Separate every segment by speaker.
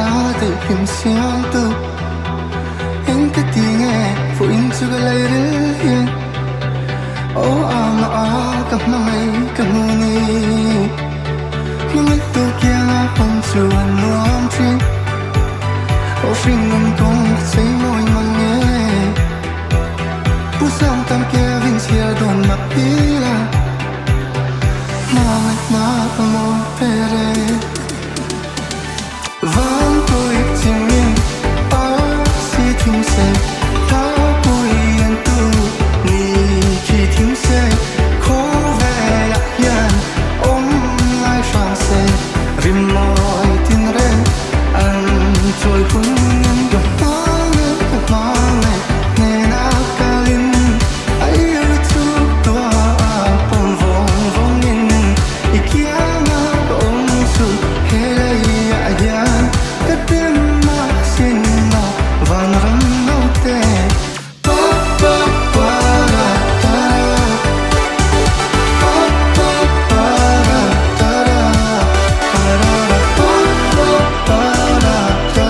Speaker 1: ade him siang tu in ka ti nge fu in chu ga lai ril hin o ama a ka mai ka mu ni ngai tu kia na hom chu an nuam chin o fin ngam kong sei moi mang nge pu sam tam ke vin sia don ma pila na mo pere van tôi chim in a si thim se ta bui an tu ni khi thim se khó về lạc yan ôm ai phang se rim môi tin re an trôi hun nhân gặp mang nghe na kalin ai ở tu tua pom vong vong in ikia na ôm su hele ya ka tim ma sin na van ram no te pa pa pa ra ta pa pa pa ra ta pa ra pa pa pa ra ta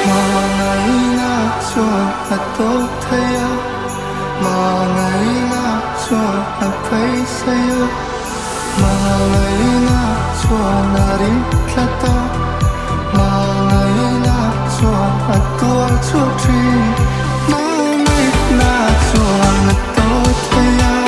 Speaker 1: ma ngai na cho a to thaya ma ngai na cho a pai sayo ma ngai na cho na rin tlata ma ngai na cho a tuar cho trin ma ngai na cho na to thaya